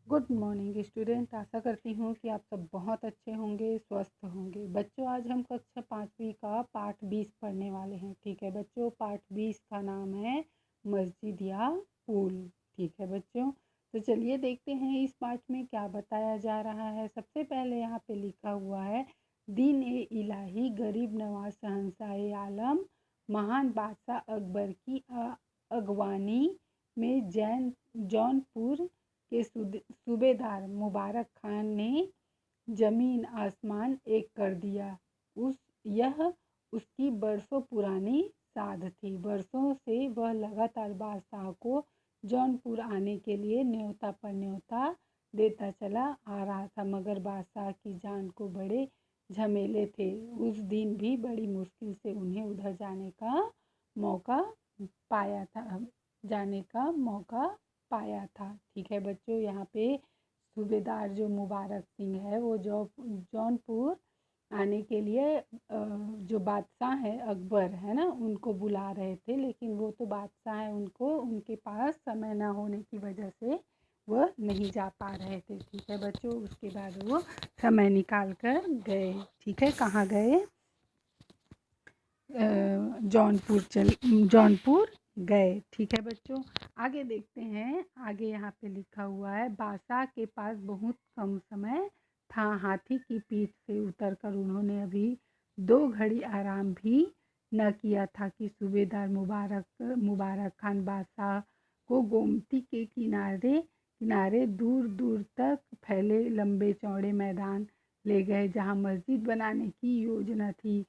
Good morning student. आशा करती हूँ कि आप सब बहुत अच्छे होंगे, स्वस्थ होंगे। बच्चों, आज हम कक्षा 5वीं का पाठ 20 पढ़ने वाले हैं। ठीक है बच्चों, पाठ 20 का नाम है मस्जिद या पुल। ठीक है बच्चों, तो चलिए देखते हैं इस पाठ में क्या बताया जा रहा है। सबसे पहले यहाँ पे लिखा हुआ है, दीन ए इलाही गरीब नवाज शहंशाह आलम महान बादशाह अकबर की अगवानी में जौनपुर के सूबेदार मुबारक खान ने जमीन आसमान एक कर दिया। यह उसकी बरसों पुरानी साध थी। बरसों से वह लगातार बादशाह को जौनपुर आने के लिए न्योता पर न्योता देता चला आ रहा था, मगर बादशाह की जान को बड़े झमेले थे। उस दिन भी बड़ी मुश्किल से उन्हें उधर मौका जाने का मौका पाया था। ठीक है बच्चों, यहाँ पे सूबेदार जो मुबारक सिंह है वो जौनपुर आने के लिए जो बादशाह है अकबर है ना, उनको बुला रहे थे, लेकिन वो तो बादशाह है, उनके पास समय ना होने की वजह से वह नहीं जा पा रहे थे। ठीक है बच्चों, उसके बाद वो समय निकाल कर गए। ठीक है, कहाँ गए? जौनपुर गए। ठीक है बच्चों, आगे देखते हैं। आगे यहाँ पे लिखा हुआ है, बादशाह के पास बहुत कम समय था। हाथी की पीठ से उतरकर उन्होंने अभी 2 घड़ी आराम भी न किया था कि सूबेदार मुबारक खान बादशाह को गोमती के किनारे दूर दूर तक फैले लंबे चौड़े मैदान ले गए, जहाँ मस्जिद बनाने की योजना थी।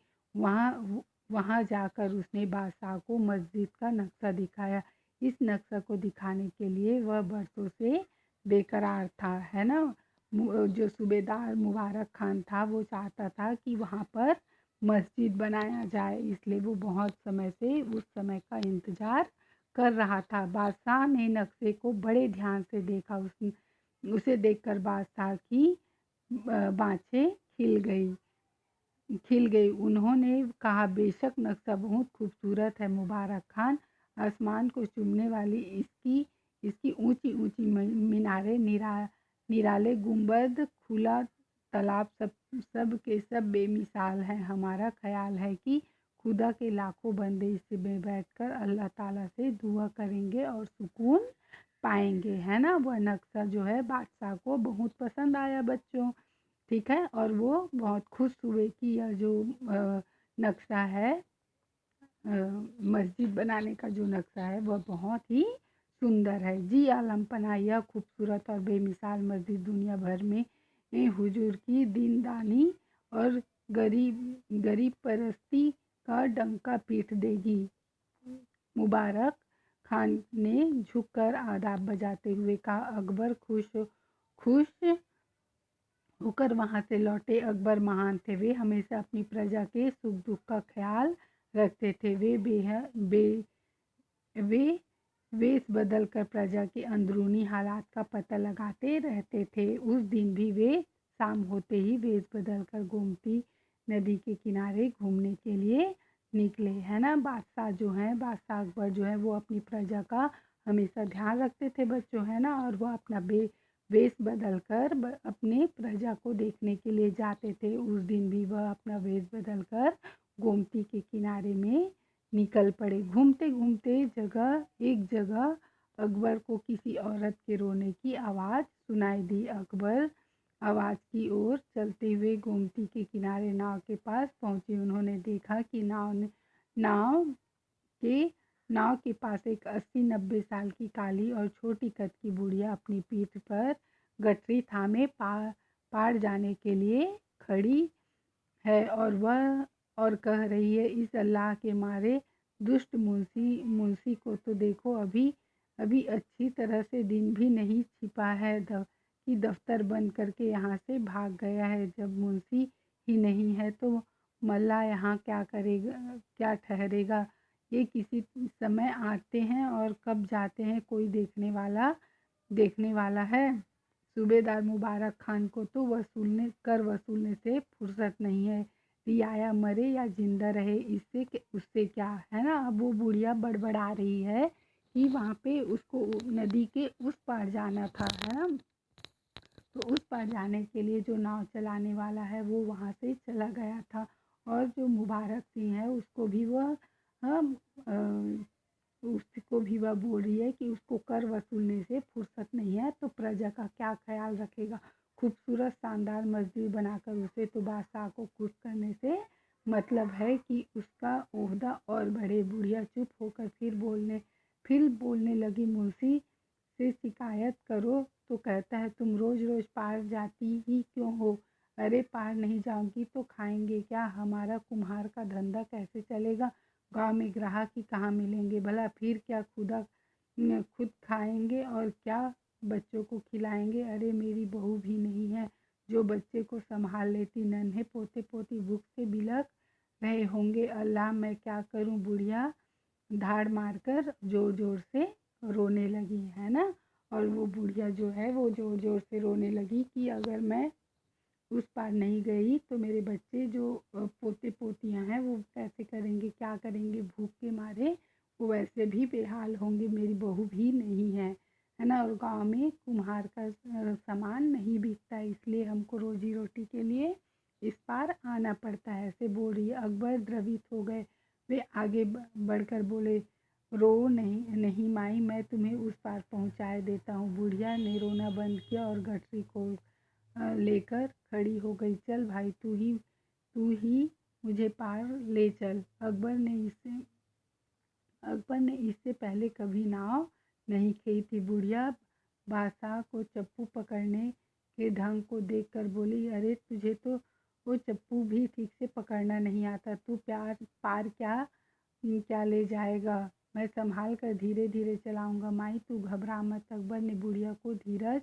वहाँ जाकर उसने बादशाह को मस्जिद का नक्शा दिखाया। इस नक्शा को दिखाने के लिए वह बरसों से बेकरार था, है ना। जो सूबेदार मुबारक खान था वो चाहता था कि वहाँ पर मस्जिद बनाया जाए, इसलिए वो बहुत समय से उस समय का इंतज़ार कर रहा था। बादशाह ने नक्शे को बड़े ध्यान से देखा। उसे देखकर बादशाह की बाँछें खिल गई। उन्होंने कहा, बेशक नक्शा बहुत खूबसूरत है मुबारक खान। आसमान को चूमने वाली इसकी ऊंची ऊंची मीनारें, निराले गुंबद, खुला तालाब सब के सब बेमिसाल हैं। हमारा ख्याल है कि खुदा के लाखों बंदे इसमें बैठकर अल्लाह ताला से दुआ करेंगे और सुकून पाएंगे, है ना। वह नक्शा जो है बादशाह को बहुत पसंद आया बच्चों। ठीक है, और वो बहुत खुश हुए कि यह जो नक्शा है, मस्जिद बनाने का जो नक्शा है वह बहुत ही सुंदर है। जी आलम पनाह, यह खूबसूरत और बेमिसाल मस्जिद दुनिया भर में हुजूर की दीनदानी और गरीब परस्ती का डंका पीट देगी। मुबारक खान ने झुककर आदाब बजाते हुए कहा। अकबर खुश होकर वहाँ से लौटे। अकबर महान थे, वे हमेशा अपनी प्रजा के सुख दुख का ख्याल रखते थे। वे वेश बदल कर प्रजा के अंदरूनी हालात का पता लगाते रहते थे। उस दिन भी वे शाम होते ही वेश बदल कर गोमती नदी के किनारे घूमने के लिए निकले, है ना। बादशाह अकबर जो है वो अपनी प्रजा का हमेशा ध्यान रखते थे बच्चों, है ना। और वो अपना वेश बदल कर अपने प्रजा को देखने के लिए जाते थे। उस दिन भी वह अपना वेश बदल कर गोमती के किनारे में निकल पड़े। घूमते घूमते एक जगह अकबर को किसी औरत के रोने की आवाज़ सुनाई दी। अकबर आवाज़ की ओर चलते हुए गोमती के किनारे नाव के पास पहुँचे। उन्होंने देखा कि नाव के पास एक 80-90 साल की काली और छोटी कद की बुढ़िया अपनी पीठ पर गठरी थामे पार जाने के लिए खड़ी है, और कह रही है, इस अल्लाह के मारे दुष्ट मुंशी को तो देखो, अभी अच्छी तरह से दिन भी नहीं छिपा है कि दफ्तर बंद करके यहाँ से भाग गया है। जब मुंशी ही नहीं है तो मल्ला यहाँ क्या ठहरेगा। ये किसी समय आते हैं और कब जाते हैं, कोई देखने वाला है। सूबेदार मुबारक खान को तो कर वसूलने से फुर्सत नहीं है। रियाया मरे या जिंदा रहे, उससे क्या, है ना। अब वो बुढ़िया बड़बड़ा रही है कि वहाँ पे उसको नदी के उस पार जाना था, है ना। तो उस पार जाने के लिए जो नाव चलाने वाला है वो वहाँ से चला गया था, और जो मुबारक सिंह है उसको भी वह बोल रही है कि उसको कर वसूलने से फुर्सत नहीं है, तो प्रजा का क्या ख्याल रखेगा। खूबसूरत शानदार मस्जिद बनाकर उसे तो बादशाह को खुश करने से मतलब है कि उसका ओहदा और बढ़े। बुढ़िया चुप होकर फिर बोलने लगी, मुंशी से शिकायत करो तो कहता है तुम रोज रोज पार जाती ही क्यों हो। अरे पार नहीं जाऊंगी तो खाएंगे क्या, हमारा कुम्हार का धंधा कैसे चलेगा, गांव में ग्राहक ही कहाँ मिलेंगे भला, फिर क्या खुद खाएंगे और क्या बच्चों को खिलाएंगे। अरे मेरी बहू भी नहीं है जो बच्चे को संभाल लेती, नन्हे पोते पोती भूख से बिलख रहे होंगे। अल्लाह मैं क्या करूं। बुढ़िया धाड़ मारकर जोर जोर से रोने लगी, है ना। और वो बुढ़िया जो है वो जोर जोर से रोने लगी कि अगर मैं उस पार नहीं गई तो मेरे बच्चे जो पोते पोतियां हैं वो कैसे करेंगे, क्या करेंगे, भूख के मारे वो वैसे भी बेहाल होंगे, मेरी बहू भी नहीं है ना। और गांव में कुम्हार का सामान नहीं बिकता, इसलिए हमको रोजी रोटी के लिए इस पार आना पड़ता है, ऐसे बोल रही है। अकबर द्रवित हो गए, वे आगे बढ़कर बोले, रो नहीं नहीं माई, मैं तुम्हें उस पार पहुंचाए देता हूँ। बुढ़िया ने रोना बंद किया और गठरी को लेकर खड़ी हो गई। चल भाई तू ही मुझे पार ले चल। अकबर ने इससे पहले कभी नाव नहीं खेई थी। बुढ़िया बादशाह को चप्पू पकड़ने के ढंग को देखकर बोली, अरे तुझे तो वो चप्पू भी ठीक से पकड़ना नहीं आता, तू पार क्या ले जाएगा, मैं संभाल कर धीरे धीरे चलाऊंगा। माई तू घबरा मत। अकबर ने बुढ़िया को धीरज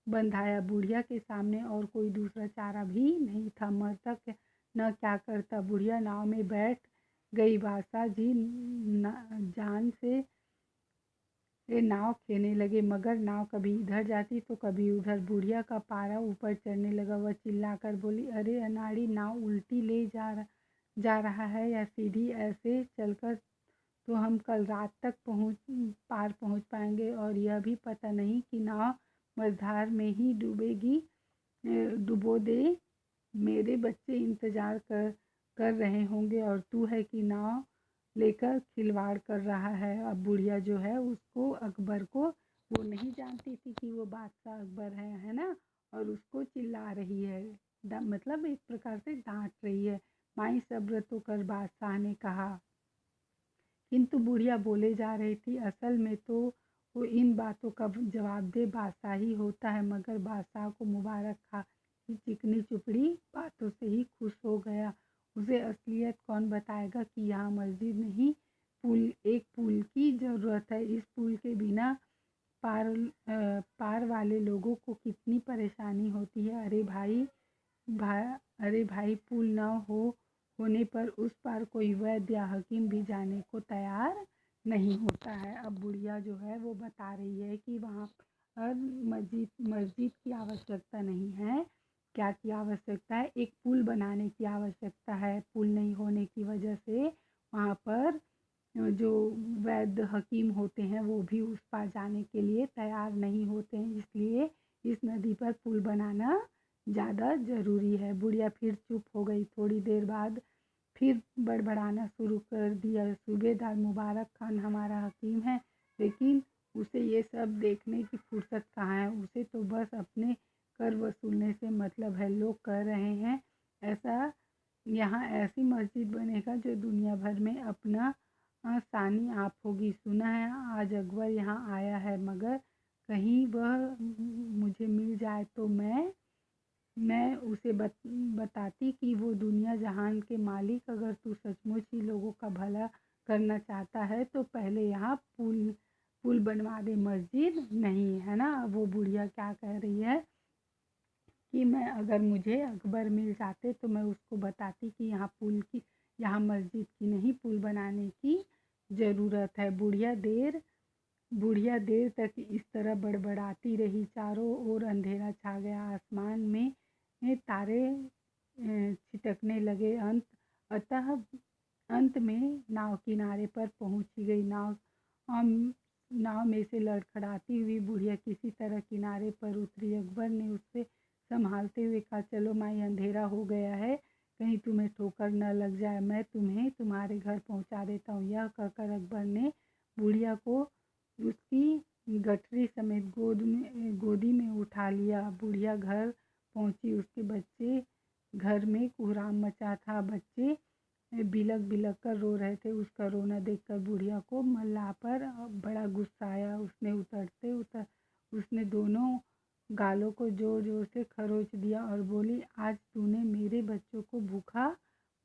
बंधाया। बुढ़िया के सामने और कोई दूसरा चारा भी नहीं था, मरता न क्या करता। बुढ़िया नाव में बैठ गई। बादशाह जी जान से नाव खेने लगे, मगर नाव कभी इधर जाती तो कभी उधर। बुढ़िया का पारा ऊपर चढ़ने लगा। वह चिल्लाकर बोली, अरे अनाड़ी, नाव उल्टी ले जा रहा है या सीधी, ऐसे चलकर तो हम कल रात तक पार पहुंच पाएंगे, और यह भी पता नहीं कि नाव मझधार में ही डुबो दे। मेरे बच्चे इंतजार कर रहे होंगे और तू है कि नाव लेकर खिलवाड़ कर रहा है। अब बुढ़िया जो है उसको अकबर को, वो नहीं जानती थी कि वो बादशाह अकबर है ना, और उसको चिल्ला रही है, मतलब एक प्रकार से डांट रही है। माई सब्र तो कर, बादशाह ने कहा। किंतु बुढ़िया बोले जा रही थी, असल में तो वो इन बातों का जवाबदेह बादशाह ही होता है, मगर बादशाह को मुबारक खा की चिकनी चुपड़ी बातों से ही खुश हो गया। उसे असलियत कौन बताएगा कि यहाँ मस्जिद नहीं, एक पुल की ज़रूरत है। इस पुल के बिना पार वाले लोगों को कितनी परेशानी होती है। अरे भाई पुल न होने पर उस पार कोई वैद्य या हकीम भी जाने को तैयार नहीं होता है। अब बुढ़िया जो है वो बता रही है कि वहाँ पर मस्जिद की आवश्यकता नहीं है। क्या की आवश्यकता है, एक पुल बनाने की आवश्यकता है। पुल नहीं होने की वजह से वहाँ पर जो वैद्य हकीम होते हैं वो भी उस पार जाने के लिए तैयार नहीं होते हैं, इसलिए इस नदी पर पुल बनाना ज़्यादा ज़रूरी है। बुढ़िया फिर चुप हो गई। थोड़ी देर बाद फिर बड़बड़ाना शुरू कर दिया, सूबेदार मुबारक खान हमारा हकीम है, लेकिन उसे ये सब देखने की फुर्सत कहाँ है, उसे तो बस अपने कर वसूलने से मतलब है। लोग कह रहे हैं ऐसा यहाँ ऐसी मस्जिद बनेगा जो दुनिया भर में अपना सानी आप होगी। सुना है आज अकबर यहाँ आया है, मगर कहीं वह मुझे मिल जाए तो मैं उसे बताती कि वो दुनिया जहान के मालिक, अगर तू सचमुच ही लोगों का भला करना चाहता है तो पहले यहाँ पुल बनवा दे, मस्जिद नहीं, है ना। वो बुढ़िया क्या कह रही है कि अगर मुझे अकबर मिल जाते तो मैं उसको बताती कि यहाँ मस्जिद की नहीं, पुल बनाने की ज़रूरत है। बुढ़िया देर तक इस तरह बड़बड़ाती रही। चारों ओर अंधेरा छा गया, आसमान में तारे छिटकने लगे। अंत में नाव किनारे पर पहुंच गई। नाव नाव में से लड़खड़ाती हुई बुढ़िया किसी तरह किनारे पर उतरी। अकबर ने उससे संभालते हुए कहा, चलो माई, अंधेरा हो गया है, कहीं तुम्हें ठोकर न लग जाए, मैं तुम्हें तुम्हारे घर पहुंचा देता हूँ। यह कहकर अकबर ने बुढ़िया को उसकी गठरी समेत गोदी में उठा लिया। बुढ़िया घर पहुंची, उसके बच्चे घर में कोहराम मचा था। बच्चे बिलक बिलक कर रो रहे थे। उसका रोना देखकर बुढ़िया को मल्लाह पर बड़ा गुस्सा आया। उसने दोनों गालों को जोर जोर से खरोच दिया और बोली, आज तूने मेरे बच्चों को भूखा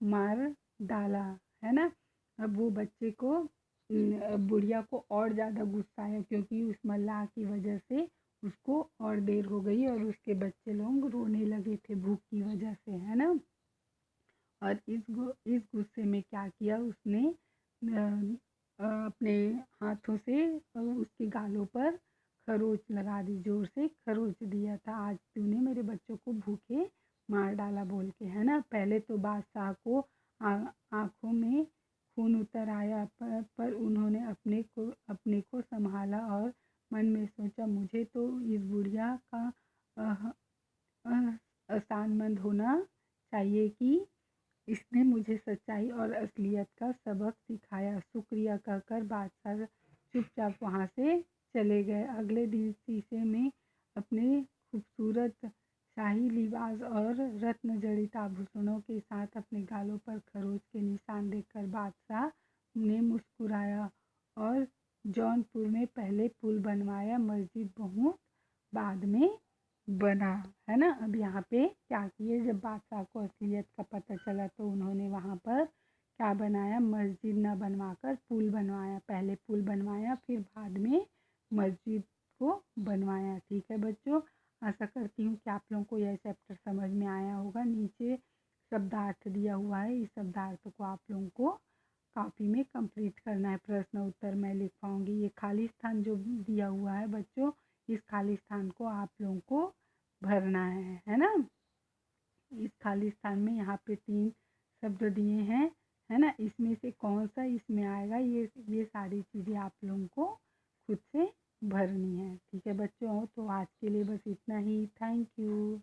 मार डाला है ना। अब वो बच्चे को बुढ़िया को और ज़्यादा गुस्सा आया, क्योंकि उस मल्लाह की वजह से उसको और देर हो गई और उसके बच्चे लोग रोने लगे थे भूख की वजह से, है ना। और इस गुस्से में क्या किया उसने, अपने हाथों से उसके गालों पर खरोच लगा दी, जोर से खरोच दिया था। आज तूने मेरे बच्चों को भूखे मार डाला बोल के, है ना। पहले तो बादशाह को आंखों में खून उतर आया, पर उन्होंने अपने को संभाला और मन में सोचा, मुझे तो इस बुढ़िया का असानमंद होना चाहिए कि इसने मुझे सच्चाई और असलियत का सबक सिखाया। शुक्रिया कहकर बादशाह चुपचाप वहाँ से चले गए। अगले दिन शीशे में अपने खूबसूरत शाही लिबास और रत्न जड़ित आभूषणों के साथ अपने गालों पर खरोच के निशान देखकर बादशाह ने मुस्कुराया और जौनपुर में पहले पुल बनवाया। मस्जिद बहुत बाद में बना, है ना। अब यहाँ पे क्या किए, जब बादशाह को असलियत का पता चला तो उन्होंने वहाँ पर क्या बनाया, मस्जिद न बनवाकर पुल बनवाया। पहले पुल बनवाया, फिर बाद में मस्जिद को बनवाया। ठीक है बच्चों, आशा करती हूँ कि आप लोगों को यह चैप्टर समझ में आया होगा। नीचे शब्दार्थ दिया हुआ है, इस शब्दार्थ को आप लोगों को कॉपी में कंप्लीट करना है। प्रश्न उत्तर मैं लिखवाऊंगी। ये खाली स्थान जो दिया हुआ है बच्चों, इस खाली स्थान को आप लोगों को भरना है ना। इस खाली स्थान में यहाँ पे 3 शब्द दिए हैं, है ना। इसमें से कौन सा इसमें आएगा, ये सारी चीज़ें आप लोगों को खुद से भरनी है। ठीक है बच्चों, तो आज के लिए बस इतना ही। Thank you.